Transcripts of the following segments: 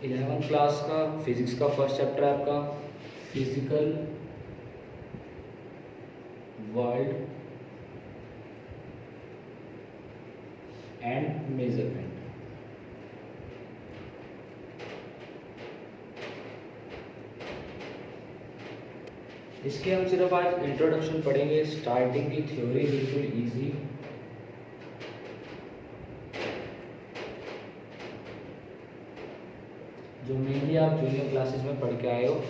11th class का physics का first chapter है आपका फिजिकल वर्ल्ड एंड मेजरमेंट। इसके हम सिर्फ आज इंट्रोडक्शन पढ़ेंगे, स्टार्टिंग की थ्योरी बिल्कुल इजी। जो मेनली आप जूनियर क्लासेस में पढ़ के आए हो,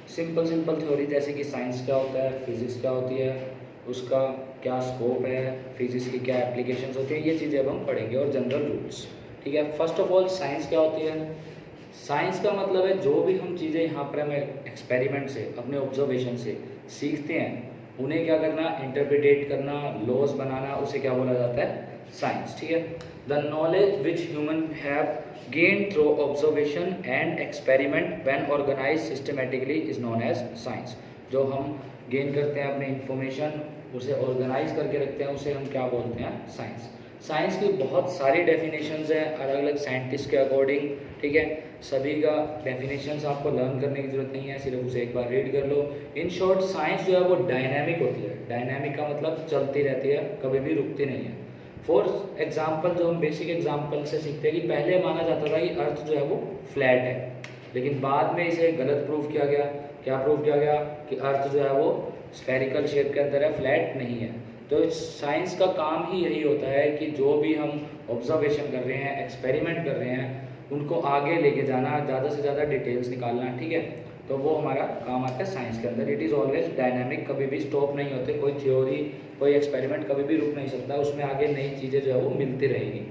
सिंपल थ्योरी, जैसे कि साइंस क्या होता है, फिजिक्स क्या होती है, उसका क्या स्कोप है, फिजिक्स की क्या एप्लीकेशंस होती हैं, ये चीज़ें अब हम पढ़ेंगे और जनरल रूल्स। ठीक है, फर्स्ट ऑफ ऑल साइंस क्या होती है। साइंस का मतलब है जो भी हम चीज़ें यहाँ पर हमें एक्सपेरिमेंट से, अपने ऑब्जर्वेशन से सीखते हैं, उन्हें क्या करना, इंटरप्रिटेट करना, लॉज बनाना, उसे क्या बोला जाता है, साइंस। ठीक है, the knowledge which human have gained through observation and experiment when organized systematically is known as science। जो हम गेन करते हैं अपने इंफॉर्मेशन, उसे ऑर्गेनाइज करके रखते हैं, उसे हम क्या बोलते हैं, साइंस। साइंस की बहुत सारी डेफिनेशंस हैं अलग अलग साइंटिस्ट के अकॉर्डिंग। ठीक है, सभी का डेफिनेशंस आपको लर्न करने की जरूरत नहीं है, सिर्फ उसे एक बार रीड कर लो। इन शॉर्ट साइंस जो है वो डायनामिक होती है। डायनामिक का मतलब चलती रहती है, कभी भी रुकती नहीं है। फॉर एग्जाम्पल, जो हम बेसिक एग्जाम्पल से सीखते हैं कि पहले माना जाता था कि अर्थ जो है वो फ्लैट है, लेकिन बाद में इसे गलत प्रूव किया गया। क्या प्रूव किया गया कि अर्थ जो है वो स्फेरिकल शेप के अंदर है, फ्लैट नहीं है। तो साइंस का काम ही यही होता है कि जो भी हम ऑब्जर्वेशन कर रहे हैं, एक्सपेरिमेंट कर रहे हैं, उनको आगे लेके जाना, ज़्यादा से ज़्यादा डिटेल्स निकालना। ठीक है, तो वो हमारा काम आता है साइंस के अंदर। इट इज़ ऑलवेज डायनामिक, कभी भी स्टॉप नहीं होते। कोई थ्योरी, कोई एक्सपेरिमेंट कभी भी रुक नहीं सकता, उसमें आगे नई चीज़ें जो है वो मिलती रहेगी।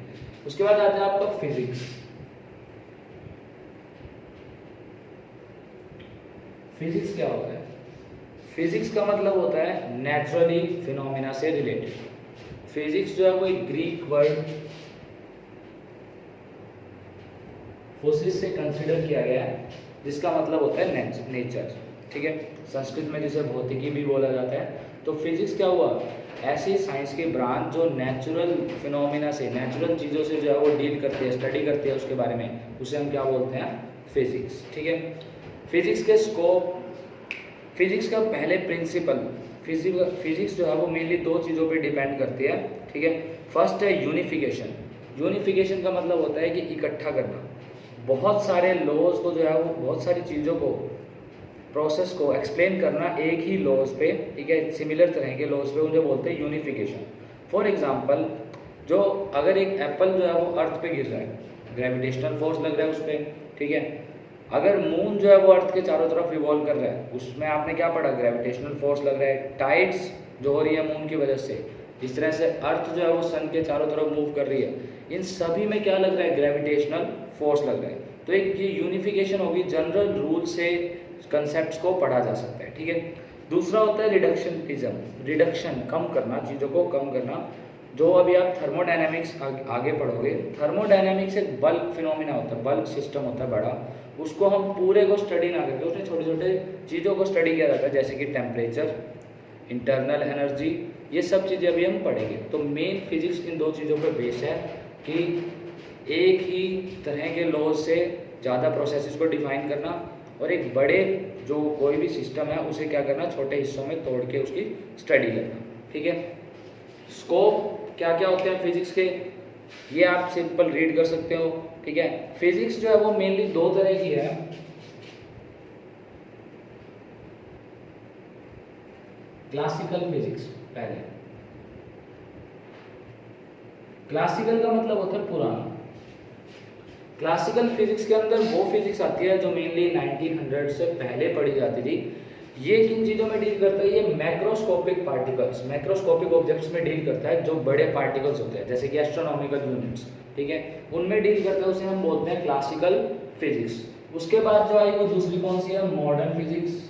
उसके बाद आता है आपका फिजिक्स। फिजिक्स क्या होता है? फिजिक्स का मतलब होता है नेचुरली फिनोमिना से रिलेटेड। फिजिक्स जो है वो एक ग्रीक वर्ड फोसिस से कंसिडर किया गया है, जिसका मतलब होता है नेचर। ठीक है, संस्कृत में जिसे भौतिकी भी बोला जाता है। तो फिजिक्स क्या हुआ, ऐसी साइंस की ब्रांच जो नेचुरल फिनोमिना से, नेचुरल चीज़ों से जो है वो डील करती है, स्टडी करती है उसके बारे में, उसे हम क्या बोलते हैं, फिजिक्स। ठीक है, फिजिक्स के स्कोप, फिजिक्स का पहले प्रिंसिपल, फिजिक्स जो है वो मेनली दो चीज़ों पे डिपेंड करती है। ठीक है, फर्स्ट है यूनिफिकेशन। यूनिफिकेशन का मतलब होता है कि इकट्ठा करना, बहुत सारे लॉज को जो है वो, बहुत सारी चीज़ों को, प्रोसेस को एक्सप्लेन करना एक ही लॉज पे। ठीक है, सिमिलर तरह के लॉज पे, उन्हें बोलते हैं यूनिफिकेशन। फॉर एग्जांपल, जो अगर एक एप्पल जो है वो अर्थ पे गिर रहा है, ग्रेविटेशनल फोर्स लग रहा है उस पर। ठीक है, अगर मून जो है वो अर्थ के चारों तरफ रिवॉल्व कर रहा है, उसमें आपने क्या पढ़ा, ग्रेविटेशनल फोर्स लग रहा है, टाइड्स जो हो रही है मून की वजह से, इस तरह से अर्थ जो है वो सन के चारों तरफ मूव कर रही है, इन सभी में क्या लग रहा है, ग्रेविटेशनल फोर्स लग रहा है। तो एक ये यूनिफिकेशन होगी, जनरल रूल से कंसेप्ट्स को पढ़ा जा सकता है। ठीक है, दूसरा होता है रिडक्शनिज्म। रिडक्शन, कम करना, चीज़ों को कम करना। जो अभी आप थर्मोडायनेमिक्स आगे पढ़ोगे, थर्मोडायनेमिक्स एक बल्क फिनोमिना होता है, बल्क सिस्टम होता है बड़ा, उसको हम पूरे को स्टडी ना करके उसमें छोटे छोटे चीज़ों को स्टडी किया जाता है, जैसे कि टेम्परेचर, इंटरनल एनर्जी, ये सब चीज़ें अभी हम पढ़ेंगे। तो मेन फिजिक्स इन दो चीज़ों पर बेस है कि एक ही तरह के लॉज से ज़्यादा प्रोसेसेस को डिफाइन करना, और एक बड़े जो कोई भी सिस्टम है उसे क्या करना, छोटे हिस्सों में तोड़ के उसकी स्टडी करना। ठीक है, स्कोप क्या क्या होते हैं फिजिक्स के, ये आप सिंपल रीड कर सकते हो। ठीक है, फिजिक्स जो है वो मेनली दो तरह की है। क्लासिकल फिजिक्स, पहले क्लासिकल का मतलब होता है पुराना। क्लासिकल फिजिक्स के अंदर वो फिजिक्स आती है जो मेनली 1900 से पहले पढ़ी जाती थी। ये किन चीज़ों में डील करता है, ये मैक्रोस्कोपिक पार्टिकल्स, मैक्रोस्कोपिक ऑब्जेक्ट्स में डील करता है, जो बड़े पार्टिकल्स होते हैं, जैसे कि एस्ट्रोनॉमिकल यूनिट्स। ठीक है, उनमें डील करता है, उसे हम बोलते हैं क्लासिकल फिजिक्स। उसके बाद जो आई वो दूसरी कौन सी है, modern physics.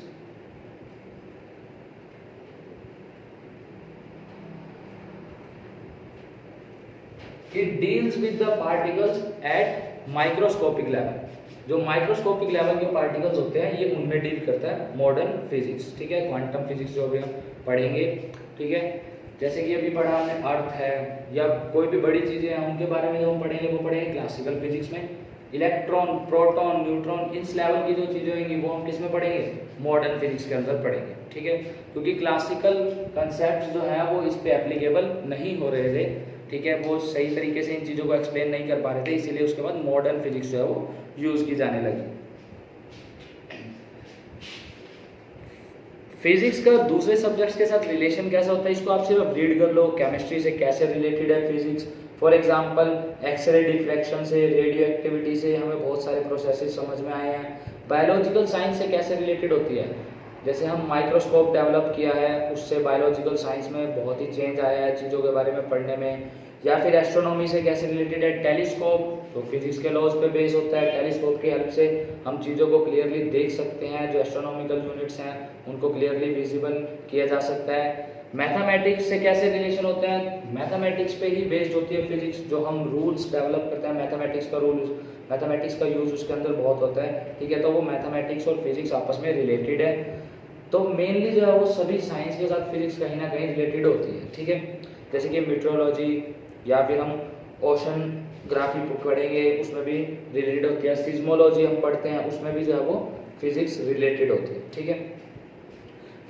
It deals with the particles at microscopic level. जो माइक्रोस्कोपिक लेवल के पार्टिकल्स होते हैं, ये उनमें डील करता है मॉडर्न फिजिक्स। ठीक है, क्वांटम फिजिक्स जो भी हम पढ़ेंगे। ठीक है, जैसे कि अभी पढ़ा हमने अर्थ है, या कोई भी बड़ी चीज़ें हैं उनके बारे में जो हम पढ़ेंगे वो पढ़ेंगे क्लासिकल फिजिक्स में। इलेक्ट्रॉन, प्रोटॉन, न्यूट्रॉन, इस लेवल की जो चीज़ें होंगी वो हम किस में पढ़ेंगे, मॉडर्न फिजिक्स के अंदर पढ़ेंगे। ठीक है, क्योंकि क्लासिकल कंसेप्ट जो है वो इस पे एप्लीकेबल नहीं हो रहे थे। ठीक है, वो सही तरीके से इन चीज़ों को एक्सप्लेन नहीं कर पा रहे थे, इसीलिए उसके बाद मॉडर्न फिजिक्स जो है वो यूज़ की जाने लगी। फिजिक्स का दूसरे सब्जेक्ट्स के साथ रिलेशन कैसा होता है, इसको आप सिर्फ रीड कर लो, केमिस्ट्री से कैसे रिलेटेड है physics. For example X ray diffraction से, रेडियो एक्टिविटी से हमें बहुत सारे प्रोसेसेस समझ में आए हैं। बायोलॉजिकल साइंस से कैसे रिलेटेड होती है, जैसे हम माइक्रोस्कोप डेवलप किया है, उससे बायोलॉजिकल साइंस में बहुत ही चेंज आया है चीज़ों के बारे में पढ़ने में। या फिर एस्ट्रोनॉमी से कैसे रिलेटेड है, टेलीस्कोप, तो फिजिक्स के लॉज पे बेस होता है। टेलीस्कोप की हेल्प से हम चीज़ों को क्लियरली देख सकते हैं, जो एस्ट्रोनॉमिकल यूनिट्स हैं उनको क्लियरली विजिबल किया जा सकता है। मैथमेटिक्स से कैसे रिलेशन होते हैं, मैथमेटिक्स पे ही बेस्ड होती है फिजिक्स, जो हम रूल्स डेवलप करते हैं, मैथमेटिक्स का यूज उसके अंदर बहुत होता है। ठीक है, तो वो मैथमेटिक्स और फिजिक्स आपस में रिलेटेड है। तो मेनली जो है वो सभी साइंस के साथ फिजिक्स कहीं ना कहीं रिलेटेड होती है। ठीक है, जैसे कि मीटरोलॉजी या फिर हम ओशन ग्राफी पढ़ेंगे, उसमें भी रिलेटेड होती है। सिज्मोलॉजी हम पढ़ते हैं, उसमें भी जो है वो फिजिक्स रिलेटेड होती है। ठीक है,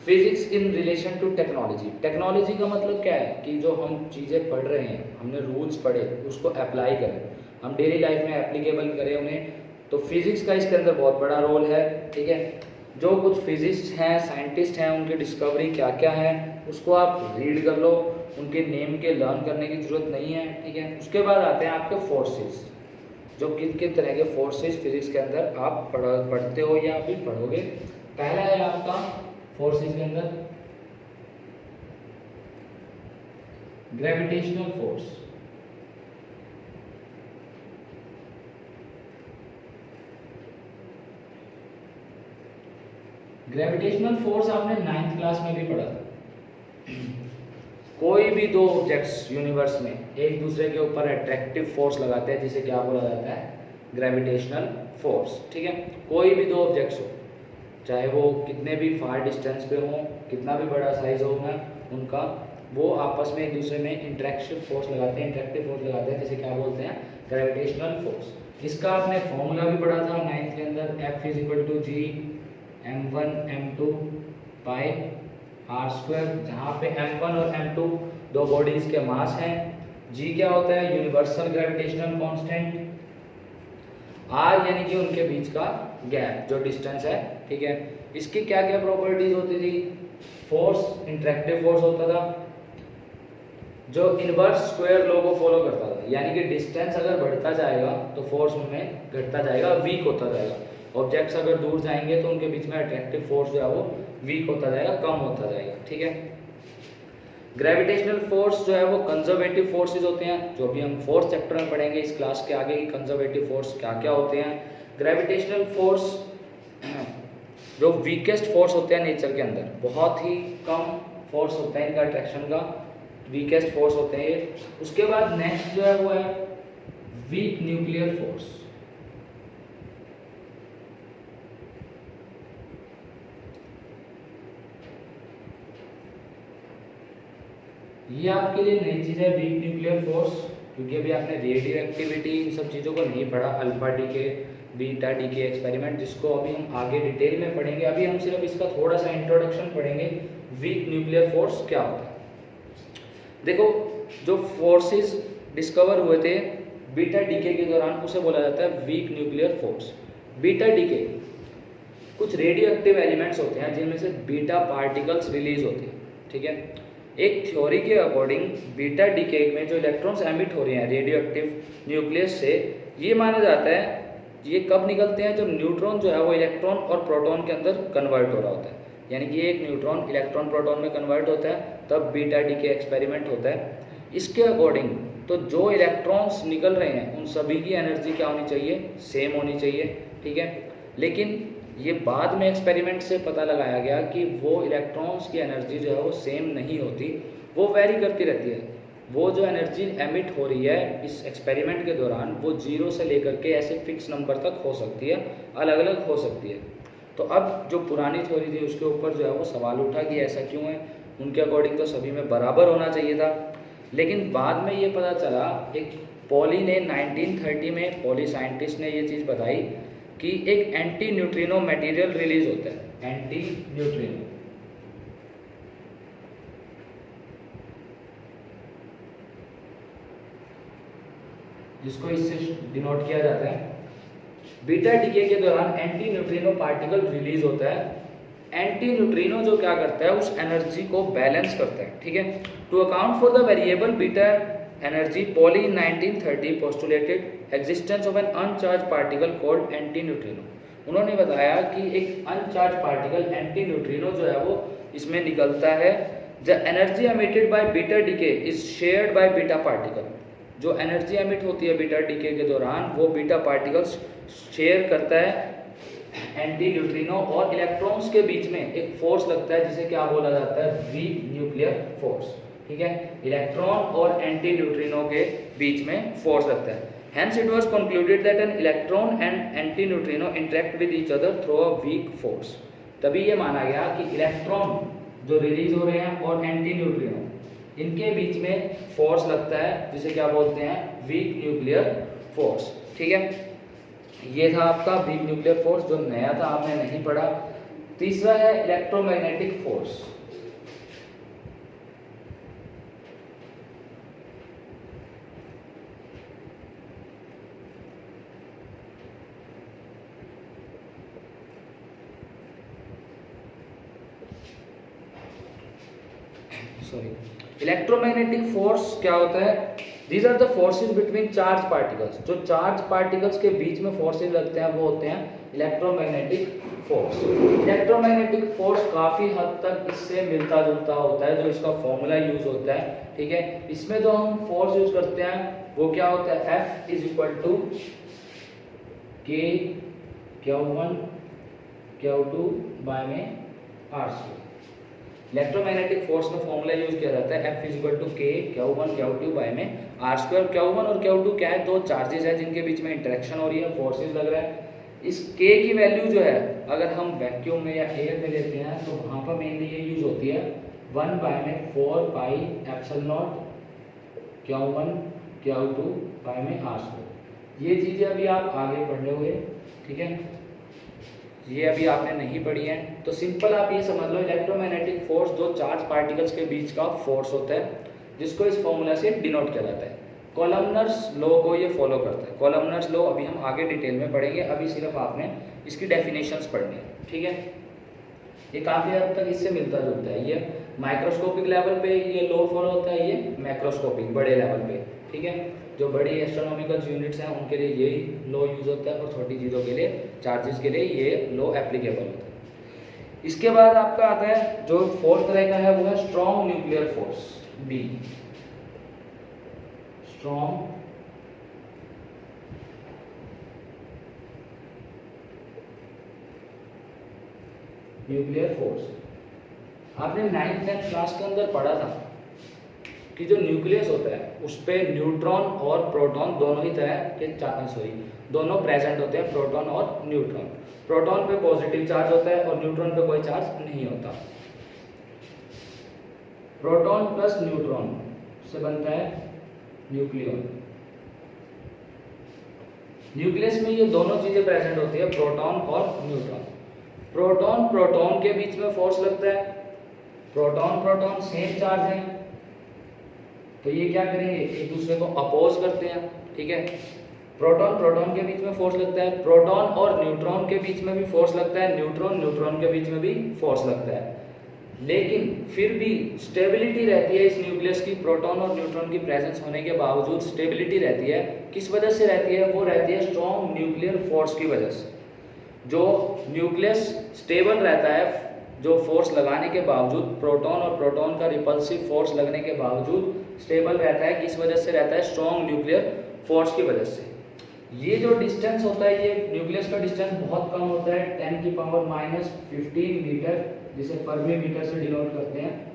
physics in relation to technology. Technology का मतलब क्या है कि जो हम चीज़ें पढ़ रहे हैं, हमने रूल्स पढ़े, उसको अप्लाई करें, हम डेली लाइफ में एप्लीकेबल करें उन्हें, तो फिजिक्स का इसके अंदर बहुत बड़ा रोल है। ठीक है, जो कुछ फिजिस्ट हैं, साइंटिस्ट हैं, उनकी डिस्कवरी क्या क्या है उसको आप रीड कर लो, उनके नेम के लर्न करने की ज़रूरत नहीं है। ठीक है, उसके बाद आते हैं आपके फोर्सेस, जो किन किन तरह के फोर्सेस फिजिक्स के अंदर आप पढ़ते हो या अभी पढ़ोगे। पहला है आपका फोर्सेस के अंदर ग्रेविटेशनल फोर्स। ग्रेविटेशनल फोर्स आपने 9th क्लास में भी पढ़ा था। कोई भी दो ऑब्जेक्ट्स यूनिवर्स में एक दूसरे के ऊपर अट्रैक्टिव फोर्स लगाते हैं, जिसे क्या बोला जाता है, ग्रेविटेशनल फोर्स। ठीक है, कोई भी दो ऑब्जेक्ट्स हो, चाहे वो कितने भी फार डिस्टेंस पे हो, कितना भी बड़ा साइज हो उनका, वो आपस में एक दूसरे में इंटरेक्टिव फोर्स लगाते हैं, जिसे क्या बोलते हैं, ग्रेविटेशनल फोर्स। इसका आपने फॉर्मूला भी पढ़ा था 9th के अंदर, F = G m1 m2 पाई r², जहाँ पे m1 और m2 दो बॉडीज के मास हैं। g क्या होता है, यूनिवर्सल ग्रेविटेशनल कांस्टेंट। r यानी कि उनके बीच का गैप, जो डिस्टेंस है। ठीक है, इसकी क्या क्या प्रॉपर्टीज होती थी, फोर्स इंटरेक्टिव फोर्स होता था, जो इनवर्स स्क्वायर लॉ को फॉलो करता था, यानी कि डिस्टेंस अगर बढ़ता जाएगा तो फोर्स उनमें घटता जाएगा, वीक होता जाएगा। ऑब्जेक्ट्स अगर दूर जाएंगे तो उनके बीच में अट्रैक्टिव फोर्स जो है वो वीक होता जाएगा, कम होता जाएगा। ठीक है, ग्रेविटेशनल फोर्स जो है वो कंजर्वेटिव फोर्सेस होते हैं, जो भी हम 4th चैप्टर में पढ़ेंगे इस क्लास के आगे ही, कंजर्वेटिव फोर्स क्या क्या होते हैं। ग्रेविटेशनल फोर्स जो वीकेस्ट फोर्स होते हैं नेचर के अंदर, बहुत ही कम फोर्स होता है इनका अट्रैक्शन का, वीकेस्ट फोर्स होते हैं ये। उसके बाद नेक्स्ट जो है वो है वीक न्यूक्लियर फोर्स। ये आपके लिए नई चीज़ है, वीक न्यूक्लियर फोर्स, क्योंकि अभी आपने रेडियो एक्टिविटी इन सब चीज़ों को नहीं पढ़ा, alpha decay, beta decay experiment, जिसको अभी हम आगे डिटेल में पढ़ेंगे। अभी हम सिर्फ इसका थोड़ा सा इंट्रोडक्शन पढ़ेंगे, वीक न्यूक्लियर फोर्स क्या होता है। देखो, जो फोर्सेस डिस्कवर हुए थे बीटा डीके के दौरान, उसे बोला जाता है week nuclear force. Beta decay कुछ रेडियो एक्टिव एलिमेंट्स होते हैं जिनमें से बीटा पार्टिकल्स रिलीज होते हैं। ठीक है, एक थ्योरी के अकॉर्डिंग बीटा डीके में जो इलेक्ट्रॉन्स एमिट हो रहे हैं रेडियो एक्टिव न्यूक्लियस से, ये माना जाता है ये कब निकलते हैं, जब न्यूट्रॉन जो है वो इलेक्ट्रॉन और प्रोटॉन के अंदर कन्वर्ट हो रहा होता है, यानी कि एक न्यूट्रॉन इलेक्ट्रॉन प्रोटॉन में कन्वर्ट होता है, तब बीटा डीके एक्सपेरिमेंट होता है। इसके अकॉर्डिंग तो जो इलेक्ट्रॉन्स निकल रहे हैं उन सभी की एनर्जी क्या होनी चाहिए, सेम होनी चाहिए। ठीक है, लेकिन ये बाद में एक्सपेरिमेंट से पता लगाया गया कि वो इलेक्ट्रॉन्स की एनर्जी जो है वो सेम नहीं होती, वो वेरी करती रहती है। वो जो एनर्जी एमिट हो रही है इस एक्सपेरिमेंट के दौरान, वो 0 से लेकर के ऐसे फिक्स नंबर तक हो सकती है, अलग अलग हो सकती है। तो अब जो पुरानी थ्योरी थी उसके ऊपर जो है वो सवाल उठा कि ऐसा क्यों है, उनके अकॉर्डिंग तो सभी में बराबर होना चाहिए था। लेकिन बाद में ये पता चला, एक पॉली ने 1930 में, पॉली साइंटिस्ट ने ये चीज़ बताई कि एक एंटी न्यूट्रिनो मटेरियल रिलीज होता है, एंटी न्यूट्रिनो, जिसको इससे डिनोट किया जाता है। बीटा डीके के दौरान एंटी न्यूट्रिनो पार्टिकल रिलीज होता है। एंटी न्यूट्रिनो जो क्या करता है, उस एनर्जी को बैलेंस करता है, ठीक है। To account for the variable beta energy, Pauli in 1930 postulated existence of an uncharge particle called antineutrino. उन्होंने बताया कि एक अनचार्ज पार्टिकल एंटी न्यूट्रिनो जो है वो इसमें निकलता है। The energy emitted by beta decay is shared by beta particle. जो एनर्जी एमिट होती है बीटा डीके के दौरान, वो बीटा पार्टिकल्स शेयर करता है एंटी न्यूट्रिनो, और इलेक्ट्रॉन्स के बीच में एक फोर्स लगता है जिसे क्या बोला जाता है, वीक न्यूक्लियर फोर्स, ठीक है। इलेक्ट्रॉन और एंटी न्यूट्रिनो के बीच में फोर्स लगता है। Hence it was concluded that an electron and antineutrino interact with each other through a weak force. तभी ये माना गया कि इलेक्ट्रॉन जो रिलीज हो रहे हैं और एंटी न्यूट्रिनो, इनके बीच में फोर्स लगता है जिसे क्या बोलते हैं, वीक न्यूक्लियर फोर्स, ठीक है। ये था आपका वीक न्यूक्लियर फोर्स, जो नया था, आपने नहीं पढ़ा। तीसरा है इलेक्ट्रोमैग्नेटिक फोर्स। इलेक्ट्रोमैग्नेटिक फोर्स क्या होता है, these are the forces between charge particles. जो चार्ज पार्टिकल्स के बीच में फोर्सेज लगते हैं वो होते हैं इलेक्ट्रोमैग्नेटिक फोर्स। इलेक्ट्रोमैग्नेटिक फोर्स काफ़ी हद तक इससे मिलता जुलता होता है, जो इसका फॉर्मूला यूज होता है, ठीक है। इसमें जो हम फोर्स यूज करते हैं वो क्या होता है, F इज इक्वल टू के Q1 Q2 बाय में R²। इलेक्ट्रोमैग्नेटिक फोर्स में फॉर्मूला यूज किया जाता है F इज इक्वल टू के Q1 Q2 बाय में R²। Q1 और Q2 क्या है, दो चार्जेस हैं जिनके बीच में इंटरेक्शन हो रही है, फोर्सेस लग रहा है। इस K की वैल्यू जो है अगर हम वैक्यूम में या एयर में लेते हैं तो वहाँ पर मेनली ये यूज होती है 1 बाय में 4 pi epsilon Q1 Q2 bye में R²। ये चीज़ें अभी आप आगे पढ़ लोगे, ठीक है, ये अभी आपने नहीं पढ़ी है। तो सिंपल आप ये समझ लो, इलेक्ट्रोमैग्नेटिक फोर्स दो चार्ज पार्टिकल्स के बीच का फोर्स होता है, जिसको इस फॉर्मूला से डिनोट किया जाता है। कोलम्नर्स लॉ को ये फॉलो करता है। कोलम्नर्स लॉ अभी हम आगे डिटेल में पढ़ेंगे, अभी सिर्फ आपने इसकी डेफिनेशंस पढ़नी है, ठीक है। ये काफ़ी हद तक इससे मिलता जुलता है। ये माइक्रोस्कोपिक लेवल पे ये लॉ फॉलो होता है, ये मैक्रोस्कोपिक बड़े लेवल पे, ठीक है। जो बड़ी एस्ट्रोनॉमिकल यूनिट्स हैं उनके लिए यही लॉ यूज होता है, और छोटी चीज़ों के लिए, चार्जेस के लिए ये लॉ एप्लीकेबल होता है। इसके बाद आपका आता है जो फोर्थ तरह का है वो है strong nuclear force, B, strong nuclear force. आपने 9th क्लास के अंदर पढ़ा था कि जो न्यूक्लियस होता है उस पर न्यूट्रॉन और प्रोटॉन दोनों ही तरह के दोनों प्रेजेंट होते हैं, प्रोटॉन और न्यूट्रॉन। प्रोटॉन पे पॉजिटिव चार्ज होता है और न्यूट्रॉन पे कोई चार्ज नहीं होता। प्रोटॉन प्लस न्यूट्रॉन से बनता है न्यूक्लियन। न्यूक्लियस में ये दोनों चीजें प्रेजेंट होती है, प्रोटॉन और न्यूट्रॉन। प्रोटॉन प्रोटॉन के बीच में फोर्स लगता है, प्रोटॉन प्रोटॉन सेम चार्ज है, तो ये क्या करेंगे, एक दूसरे को अपोज करते हैं, ठीक है। प्रोटॉन प्रोटॉन के बीच में फोर्स लगता है, प्रोटॉन और न्यूट्रॉन के बीच में भी फोर्स लगता है, न्यूट्रॉन न्यूट्रॉन के बीच में भी फोर्स लगता है, लेकिन फिर भी स्टेबिलिटी रहती है इस न्यूक्लियस की। प्रोटॉन और न्यूट्रॉन की प्रेजेंस होने के बावजूद स्टेबिलिटी रहती है। किस वजह से रहती है, वो रहती है स्ट्रॉन्ग न्यूक्लियर फोर्स की वजह से। जो न्यूक्लियस स्टेबल रहता है, जो फोर्स लगाने के बावजूद, प्रोटॉन और प्रोटॉन का रिपल्सिव फोर्स लगने के बावजूद स्टेबल रहता है, किस वजह से रहता है, स्ट्रॉन्ग न्यूक्लियर फोर्स की वजह से। ये जो डिस्टेंस होता है, ये न्यूक्लियस का डिस्टेंस बहुत कम होता है, 10⁻⁻15 मीटर, जिसे फर्मी मीटर से डिनोट करते हैं।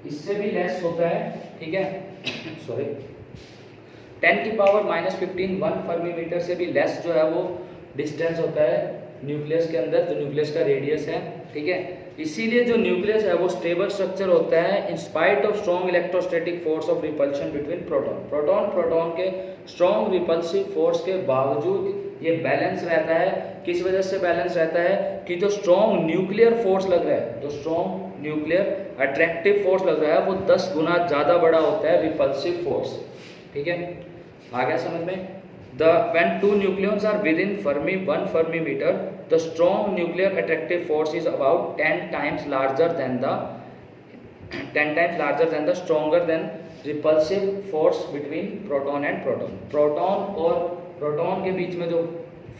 इससे भी लेस होता है, ठीक है, सॉरी, 10⁻⁻15 1 फर्मी मीटर से भी लेस जो है वो डिस्टेंस होता है न्यूक्लियस के अंदर, जो न्यूक्लियस का रेडियस है, ठीक है। इसीलिए जो न्यूक्लियस है वो स्टेबल स्ट्रक्चर होता है in spite of strong electrostatic force of repulsion between proton. Proton proton के स्ट्रॉन्ग रिपल्सिव फोर्स के बावजूद ये बैलेंस रहता है। किस वजह से बैलेंस रहता है कि जो स्ट्रॉन्ग न्यूक्लियर फोर्स लग रहा है, जो स्ट्रॉन्ग न्यूक्लियर अट्रैक्टिव फोर्स लग रहा है वो 10 गुना ज़्यादा बड़ा होता है रिपल्सिव फोर्स। ठीक है, आ गया समझ में? When two nucleons are within 1 fermi-meter, the strong nuclear attractive force is about 10 times larger than the stronger than repulsive force between proton and proton. Proton और प्रोटॉन के बीच में जो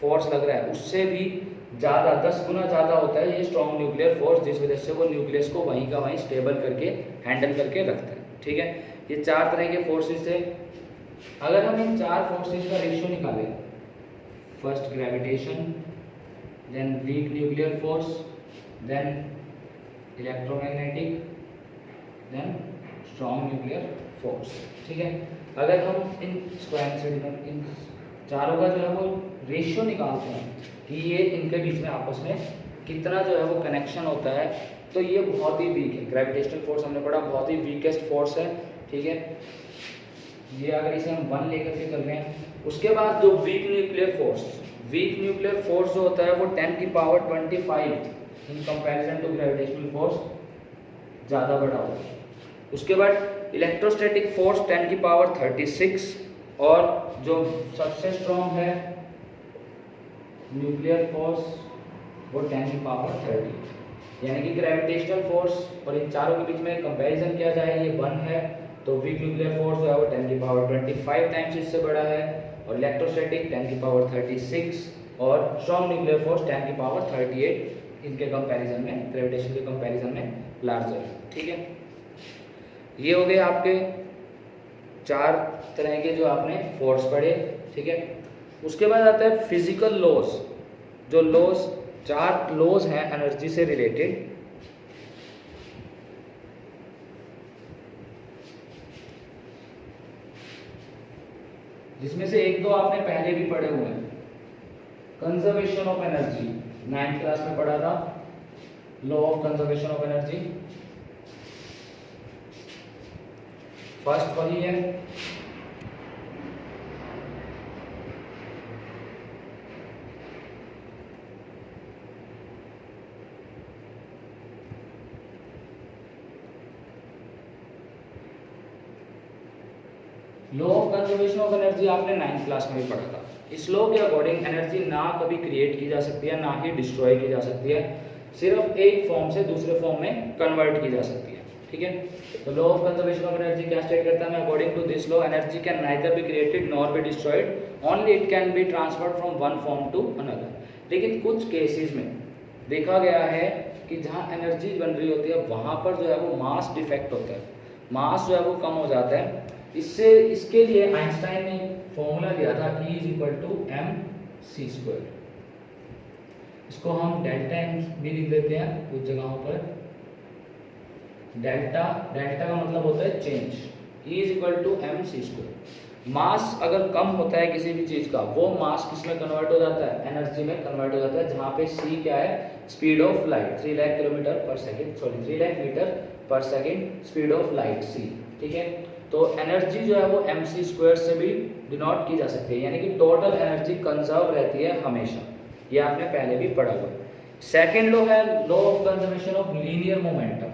फोर्स लग रहा है उससे भी ज़्यादा 10 गुना ज़्यादा होता है ये स्ट्रॉन्ग न्यूक्लियर फोर्स, जिस वजह से वो न्यूक्लियस को वहीं का वहीं स्टेबल करके हैंडल करके रखता है। ठीक है, ये 4 तरह के फोर्सेस थे। अगर हम इन 4 फोर्सेस का रेशियो निकालें, first gravitation, then weak nuclear force, then electromagnetic, then strong nuclear force. ठीक है, अगर हम इन इन चारों का जो है वो रेशियो निकालते हैं कि ये इनके बीच में आपस में कितना जो है वो कनेक्शन होता है, तो ये बहुत ही वीक है। ग्रेविटेशनल फोर्स हमने पढ़ा बहुत ही वीकेस्ट फोर्स है। ठीक है, ये अगर इसे हम 1 लेकर के कर रहे हैं, उसके बाद जो वीक न्यूक्लियर फोर्स जो होता है वो 10 की power 25 in comparison to gravitational force ज़्यादा बड़ा होता है। उसके बाद इलेक्ट्रोस्टैटिक फोर्स 10 की पावर 36, और जो सबसे स्ट्रॉन्ग है न्यूक्लियर फोर्स वो 10 की पावर 30। यानी कि ग्रेविटेशनल फोर्स और इन चारों के बीच में कंपैरिजन किया जाए, ये 1 है, तो वीक न्यूक्लियर फोर्स जो है वो 10 की पावर 25 टाइम्स इससे बड़ा है, और इलेक्ट्रोस्टैटिक 10 की पावर 36, और स्ट्रॉन्ग न्यूक्लियर फोर्स 10 की पावर 38 इनके कंपैरिजन में, ग्रेविटेशन के कंपैरिजन में लार्जर है। ठीक है, ये हो गए आपके 4 तरह के जो आपने फोर्स पढ़े। ठीक है, उसके बाद आता है फिजिकल लॉज। जो लॉज 4 लॉज हैं एनर्जी से रिलेटेड, जिसमें से 1-2 आपने पहले भी पढ़े हुए हैं। Conservation of energy 9th class में पढ़ा था, law of conservation of energy. First वही है, law of conservation of energy आपने 9th क्लास में भी पढ़ा था। इस लॉ के अकॉर्डिंग एनर्जी ना कभी क्रिएट की जा सकती है, ना ही डिस्ट्रॉय की जा सकती है, सिर्फ एक फॉर्म से दूसरे फॉर्म में कन्वर्ट की जा सकती है। ठीक है, तो law of conservation of energy क्या स्टेट करता है? According to this law energy can neither be created nor be destroyed, only it can be transferred from one form to another. लेकिन कुछ केसेस में देखा गया है कि जहाँ एनर्जी बन रही होती है वहाँ पर जो है वो मास डिफेक्ट होता है, मास जो है वो कम हो जाता है। इसके लिए आइंस्टाइन ने फॉर्मूला दिया था E = mc²। इसको हम डेल्टा एम भी लिख देते हैं कुछ जगहों पर। डेल्टा का मतलब होता है चेंज। E = mc²। मास अगर कम होता है किसी भी चीज़ का, वो मास किस में कन्वर्ट हो जाता है? एनर्जी में कन्वर्ट हो जाता है, जहाँ पे c क्या है? Speed of light, 3 lakh metre per second speed of light c। ठीक है, तो एनर्जी जो है वो mc² से भी डिनोट की जा सकती है, यानी कि टोटल एनर्जी कंजर्व रहती है हमेशा। ये आपने पहले भी पढ़ा हुआ है। सेकेंड लॉ है law of conservation of linear momentum.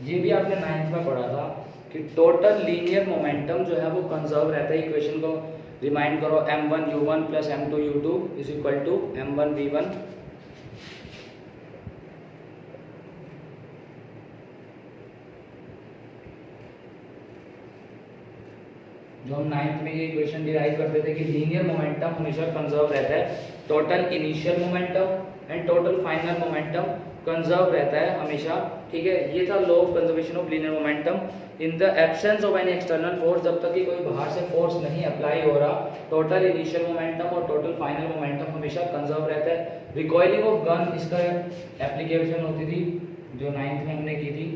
ये भी आपने 9th में पढ़ा था कि टोटल लीनियर मोमेंटम जो है वो कंजर्व रहता है। इक्वेशन को रिमाइंड करो, m1u1 + m2u2 = m1v1 जो हम 9th में ये इक्वेशन डिराइव करते थे कि लीनियर मोमेंटम हमेशा कंजर्व रहता है। Total initial momentum and total final momentum conserve रहता है हमेशा ठीक है, ये था law of conservation of linear momentum. In the absence of any external force, जब तक कि कोई बाहर से फोर्स नहीं अप्लाई हो रहा, टोटल इनिशियल मोमेंटम और टोटल फाइनल मोमेंटम हमेशा कंजर्व रहता है। रिकॉइलिंग ऑफ गन, इसका एप्लीकेशन होती थी जो 9th में हमने की थी,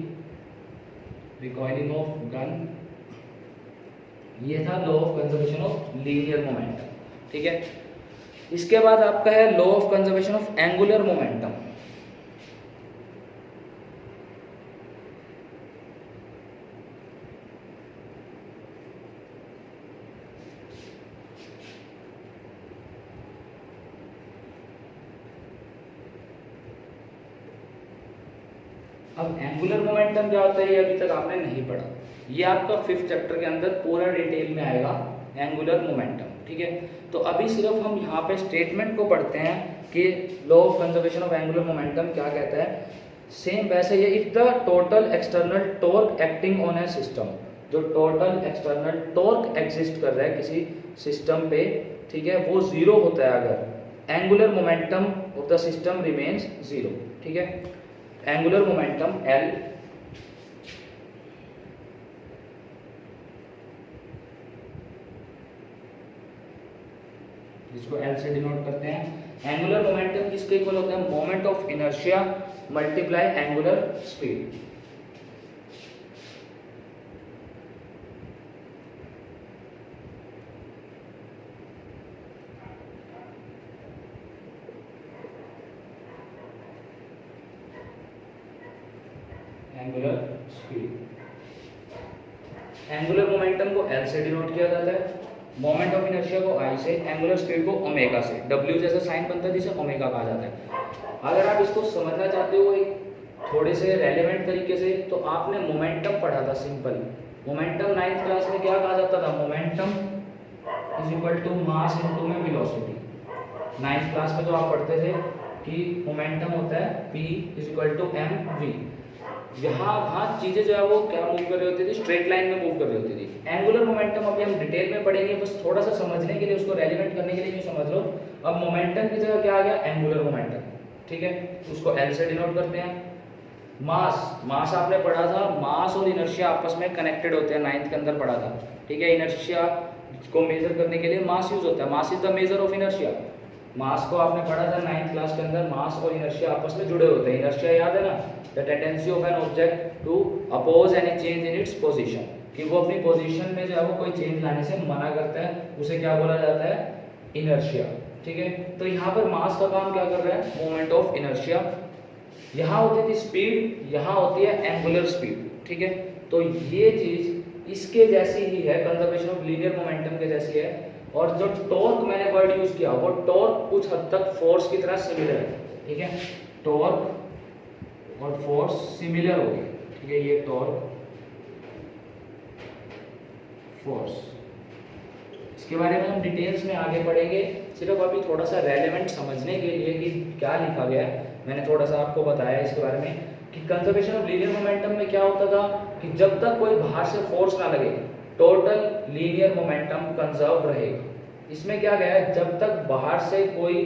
रिकॉइलिंग ऑफ गन, ये था law of conservation of linear momentum, ठीक है। इसके बाद आपका है law of conservation of angular momentum. अब एंगुलर मोमेंटम क्या होता है ये अभी तक आपने नहीं पढ़ा, ये आपका 5th चैप्टर के अंदर पूरा डिटेल में आएगा एंगुलर मोमेंटम, ठीक है। तो अभी सिर्फ हम यहाँ पे स्टेटमेंट को पढ़ते हैं कि law of conservation of angular momentum क्या कहता है। सेम वैसे ये, if the total external torque acting on A system, जो टोटल एक्सटर्नल टॉर्क एग्जिस्ट कर रहा है किसी सिस्टम पे, ठीक है, वो जीरो होता है अगर angular momentum of the system remains zero, ठीक है। एंगुलर मोमेंटम L जिसको L से डिनोट करते हैं। एंगुलर मोमेंटम किसके इक्वल होता है, moment of inertia multiply angular speed. Angular speed, angular momentum को L से डिनोट किया जाता है, मोमेंट ऑफ इनर्शिया को I से, एंगुलर स्पीड को ओमेगा से। W जैसा साइन बनता है जिसे ओमेगा कहा जाता है। अगर आप इसको समझना चाहते हो एक थोड़े से रेलेवेंट तरीके से, तो आपने मोमेंटम पढ़ा था सिंपल। मोमेंटम 9th क्लास में क्या कहा जाता था, momentum is equal to mass into में वेलोसिटी। 9th क्लास में जो आप पढ़ते थे कि मोमेंटम होता है P is equal to mv। यहाँ वहाँ चीजें जो है वो क्या मूव कर रही होती थी, स्ट्रेट लाइन में मूव कर रही होती थी। एंगुलर मोमेंटम अभी हम डिटेल में पढ़ेंगे, बस थोड़ा सा समझने के लिए, उसको रेलिवेंट करने के लिए यूँ समझ लो। अब मोमेंटम की जगह क्या आ गया, एंगुलर मोमेंटम, ठीक है, उसको L से डिनोट करते हैं। मास आपने पढ़ा था, मास और इनर्शिया आपस में कनेक्टेड होते हैं, 9th के अंदर पढ़ा था, ठीक है। इनर्शिया को मेजर करने के लिए मास यूज होता है, mass is the measure of inertia. Mass को आपने पढ़ा था 9th क्लास के अंदर, मास और इनर्शिया आपस में जुड़े होते हैं। इनर्शिया याद है ना, the tendency of an object to oppose any change in its position, कि वो अपनी पोजीशन में जो है वो कोई चेंज लाने से मना करता है, उसे क्या बोला जाता है, इनर्शिया, ठीक है। तो यहाँ पर मास का काम क्या कर रहा है, मोमेंट ऑफ इनर्शिया। यहाँ होती थी स्पीड, यहाँ होती है एंगुलर स्पीड, ठीक है। तो ये चीज इसके जैसी ही है, कंजर्वेशन ऑफ लीनियर मोमेंटम के जैसी है। और जो टॉर्क मैंने वर्ड यूज किया, वो टॉर्क कुछ हद तक फोर्स की तरह सिमिलर है, ठीक है। टॉर्क और फोर्स सिमिलर हो गए, ठीक है। ये टॉर्क फोर्स, इसके बारे में हम डिटेल्स में आगे पढ़ेंगे। सिर्फ अभी थोड़ा सा रेलेवेंट समझने के लिए कि क्या लिखा गया है, मैंने थोड़ा सा आपको बताया इसके बारे में कि कंजर्वेशन ऑफ लीनियर मोमेंटम में क्या होता था कि जब तक कोई बाहर से फोर्स ना लगे, टोटल लीनियर मोमेंटम कंजर्व रहेगा। इसमें क्या गया है, जब तक बाहर से कोई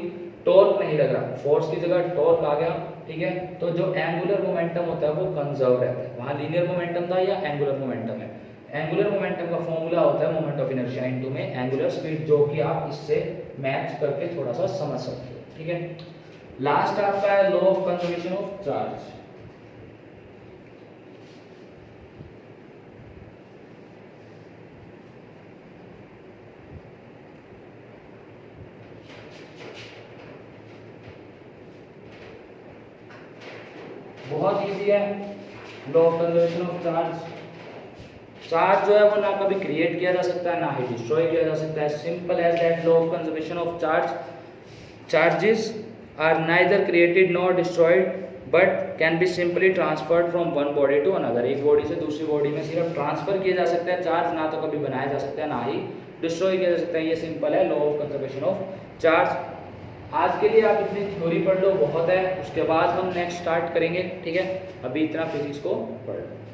टॉर्क नहीं लग रहा, फोर्स की जगह टॉर्क आ गया, ठीक है, तो जो एंगुलर मोमेंटम होता है वो कंजर्व रहता है। वहाँ लीनियर मोमेंटम था या एंगुलर मोमेंटम है। एंगुलर मोमेंटम का फॉर्मूला होता है मोमेंट ऑफ इनर्शिया इनटू में एंगुलर स्पीड, जो कि आप इससे मैच करके थोड़ा सा समझ सकते हो, ठीक है। लास्ट आपका है law of conservation of charge. बहुत इजी है law of conservation of charge. Charge जो है वो ना कभी क्रिएट किया जा सकता है, ना ही डिस्ट्रॉय किया जा सकता है। Simple as that law of conservation of charge. Charges are neither created nor destroyed but can be simply transferred from one body to another. एक बॉडी से दूसरी बॉडी में सिर्फ ट्रांसफर किया जा सकता है चार्ज, ना तो कभी बनाया जा सकता है ना ही डिस्ट्रॉय किया जा सकता है। ये सिंपल है law of conservation of charge. आज के लिए आप इतनी थ्योरी पढ़ लो, बहुत है। उसके बाद हम नेक्स्ट स्टार्ट करेंगे, ठीक है। अभी इतना फिजिक्स को पढ़ लो।